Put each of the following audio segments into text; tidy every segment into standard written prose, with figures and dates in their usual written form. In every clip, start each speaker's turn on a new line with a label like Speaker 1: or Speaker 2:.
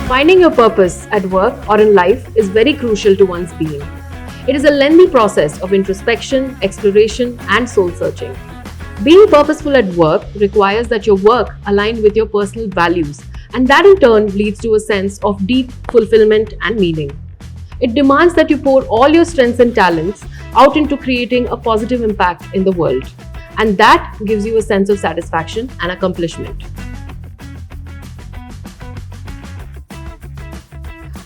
Speaker 1: Finding your purpose at work or in life is very crucial to one's being. It is a lengthy process of introspection, exploration, and soul searching. Being purposeful at work requires that your work align with your personal values, and that in turn leads to a sense of deep fulfillment and meaning. It demands that you pour all your strengths and talents out into creating a positive impact in the world, and that gives you a sense of satisfaction and accomplishment.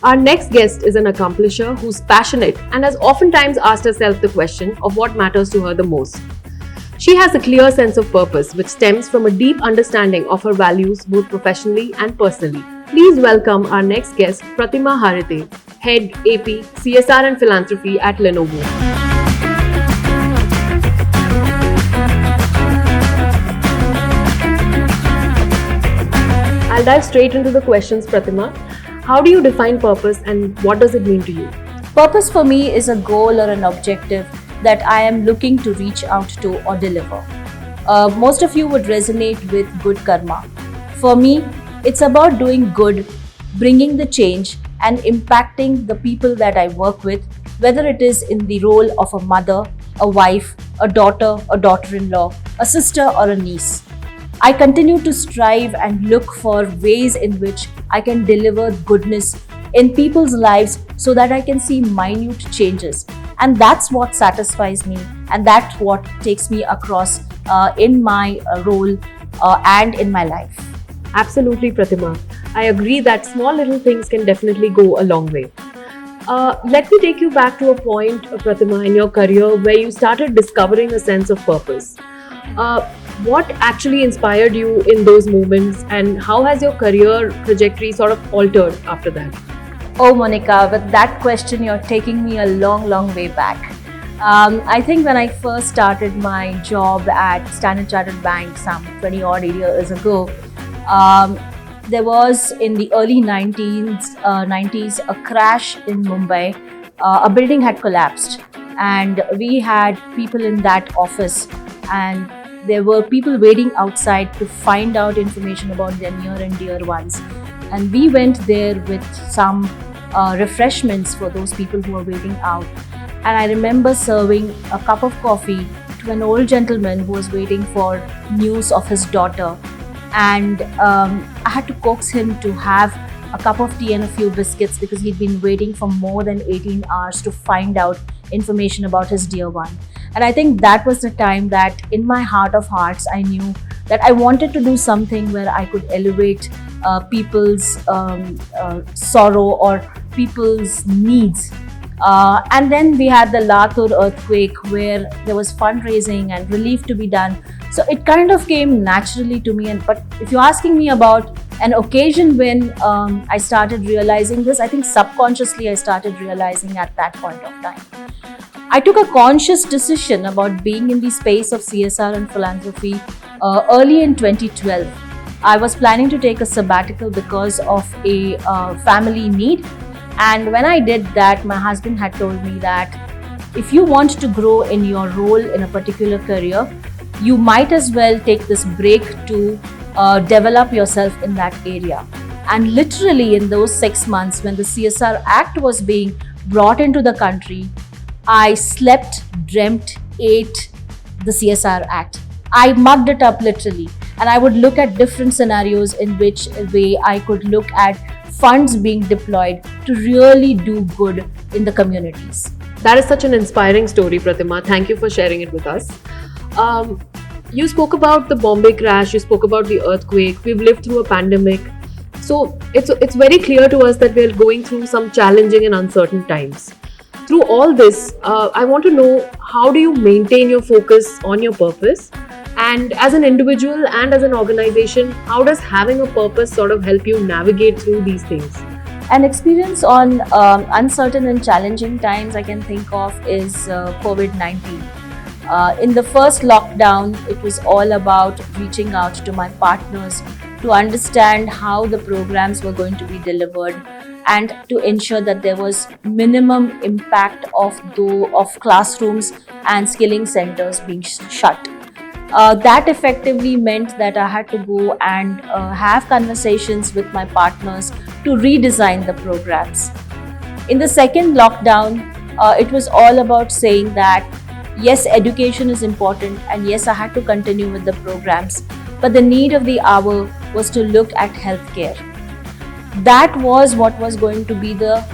Speaker 1: Our next guest is an accomplisher who's passionate and has oftentimes asked herself the question of what matters to her the most. She has a clear sense of purpose which stems from a deep understanding of her values both professionally and personally. Please welcome our next guest, Pratima Harite, Head AP, CSR and Philanthropy at Lenovo. I'll dive straight into the questions, Pratima. How do you define purpose and what does it mean to you?
Speaker 2: Purpose for me is a goal or an objective that I am looking to reach out to or deliver. Most of you would resonate with good karma. For me, it's about doing good, bringing the change and impacting the people that I work with, whether it is in the role of a mother, a wife, a daughter, a daughter-in-law, a sister or a niece. I continue to strive and look for ways in which I can deliver goodness in people's lives so that I can see minute changes. And that's what satisfies me, and that's what takes me across in my role and in my life.
Speaker 1: Absolutely, Pratima. I agree that small little things can definitely go a long way. Let me take you back to a point, Pratima, in your career where you started discovering a sense of purpose. What actually inspired you in those moments, and how has your career trajectory sort of altered after that?
Speaker 2: Oh, Monica, with that question, you're taking me a long, long way back. I think when I first started my job at Standard Chartered Bank some 20 odd years ago, there was in the early 90s a crash in Mumbai. A building had collapsed, and we had people in that office, and there were people waiting outside to find out information about their near and dear ones. And we went there with some refreshments for those people who were waiting out. And I remember serving a cup of coffee to an old gentleman who was waiting for news of his daughter. And I had to coax him to have a cup of tea and a few biscuits because he'd been waiting for more than 18 hours to find out information about his dear one. And I think that was the time that in my heart of hearts, I knew that I wanted to do something where I could elevate people's sorrow or people's needs. And then we had the Latur earthquake where there was fundraising and relief to be done. So it kind of came naturally to me. But if you're asking me about an occasion when I started realizing this, I think subconsciously I started realizing at that point of time. I took a conscious decision about being in the space of CSR and philanthropy early in 2012. I was planning to take a sabbatical because of a family need. And when I did that, my husband had told me that if you want to grow in your role in a particular career, you might as well take this break to develop yourself in that area. And literally in those 6 months when the CSR Act was being brought into the country, I slept, dreamt, ate the CSR Act. I mugged it up literally, and I would look at different scenarios in which way I could look at funds being deployed to really do good in the communities.
Speaker 1: That is such an inspiring story, Pratima. Thank you for sharing it with us. You spoke about the Bombay crash, you spoke about the earthquake, we've lived through a pandemic. So it's very clear to us that we're going through some challenging and uncertain times. Through all this, I want to know, how do you maintain your focus on your purpose? And as an individual and as an organization, how does having a purpose sort of help you navigate through these things?
Speaker 2: An experience on uncertain and challenging times I can think of is COVID-19. In the first lockdown, it was all about reaching out to my partners to understand how the programs were going to be delivered and to ensure that there was minimum impact of classrooms and skilling centers being shut. That effectively meant that I had to go and have conversations with my partners to redesign the programs. In the second lockdown, it was all about saying that yes, education is important, and yes, I had to continue with the programs, but the need of the hour was to look at healthcare. That was what was going to be the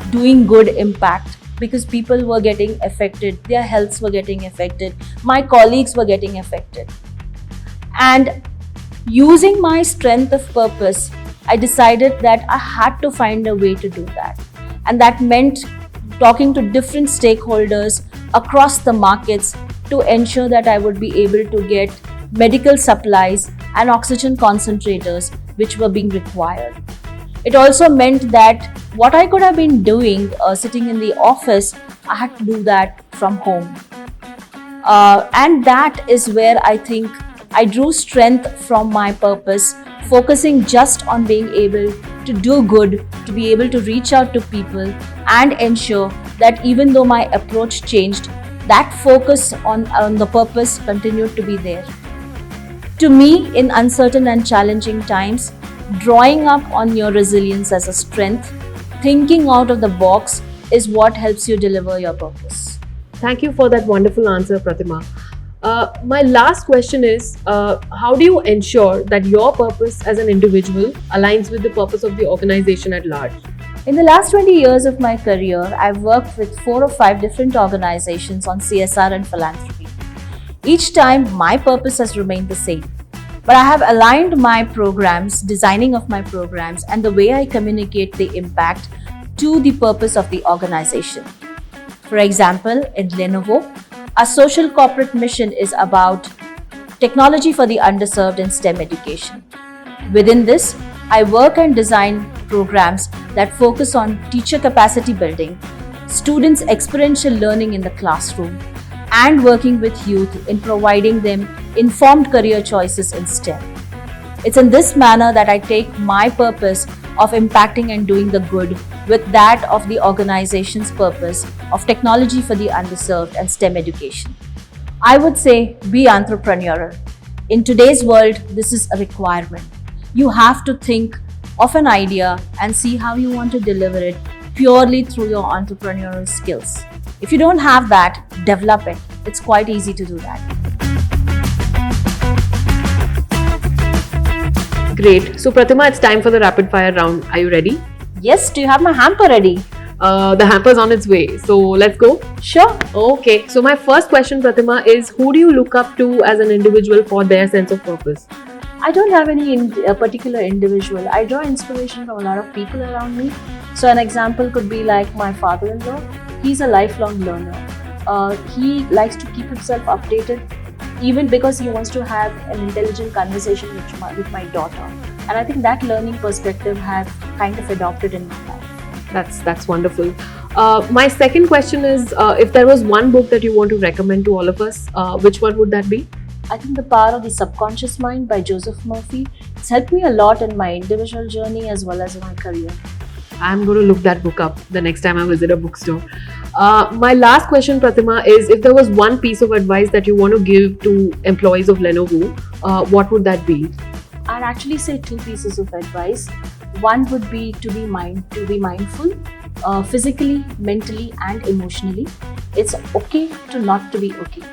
Speaker 2: doing good impact, because people were getting affected, their healths were getting affected, my colleagues were getting affected. And using my strength of purpose, I decided that I had to find a way to do that. And that meant talking to different stakeholders across the markets to ensure that I would be able to get medical supplies and oxygen concentrators which were being required. It also meant that what I could have been doing sitting in the office, I had to do that from home. And that is where I think I drew strength from my purpose, focusing just on being able to do good, to be able to reach out to people and ensure that even though my approach changed, that focus on the purpose continued to be there. To me, in uncertain and challenging times, drawing up on your resilience as a strength, thinking out of the box is what helps you deliver your purpose.
Speaker 1: Thank you for that wonderful answer, Pratima. My last question is, how do you ensure that your purpose as an individual aligns with the purpose of the organization at large?
Speaker 2: In the last 20 years of my career, I've worked with 4 or 5 different organizations on CSR and philanthropy. Each time, my purpose has remained the same. But I have aligned my programs, designing of my programs, and the way I communicate the impact to the purpose of the organization. For example, in Lenovo, our social corporate mission is about technology for the underserved in STEM education. Within this, I work and design programs that focus on teacher capacity building, students' experiential learning in the classroom, and working with youth in providing them informed career choices in STEM. It's in this manner that I take my purpose of impacting and doing the good with that of the organization's purpose of technology for the underserved and STEM education. I would say be entrepreneurial. In today's world, this is a requirement. You have to think of an idea and see how you want to deliver it purely through your entrepreneurial skills. If you don't have that, develop it. It's quite easy to do that.
Speaker 1: Great. So, Pratima, it's time for the rapid fire round. Are you ready?
Speaker 2: Yes, do you have my hamper ready?
Speaker 1: The hamper's on its way. So, let's go.
Speaker 2: Sure.
Speaker 1: Okay. So, my first question, Pratima, is who do you look up to as an individual for their sense of purpose?
Speaker 2: I don't have any particular individual. I draw inspiration from a lot of people around me. So, an example could be like my father-in-law. He's a lifelong learner. He likes to keep himself updated, even because he wants to have an intelligent conversation with my daughter. And I think that learning perspective have kind of adopted in my life.
Speaker 1: That's wonderful. My second question is, if there was one book that you want to recommend to all of us, which one would that be?
Speaker 2: I think The Power of the Subconscious Mind by Joseph Murphy. It's helped me a lot in my individual journey as well as in my career.
Speaker 1: I'm going to look that book up the next time I visit a bookstore. My last question, Pratima, is if there was one piece of advice that you want to give to employees of Lenovo, what would that be?
Speaker 2: I'd actually say 2 pieces of advice. One would be to be mindful, physically, mentally, and emotionally. It's okay to not to be okay.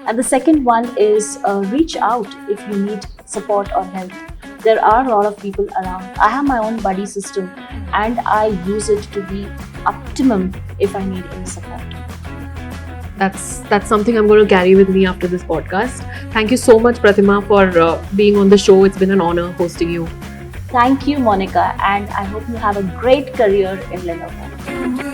Speaker 2: And the second one is reach out if you need support or help. There are a lot of people around. I have my own buddy system and I use it to be optimum if I need any support.
Speaker 1: That's something I'm going to carry with me after this podcast. Thank you so much, Pratima, for being on the show. It's been an honor hosting you.
Speaker 2: Thank you, Monica, and I hope you have a great career in Lenovo.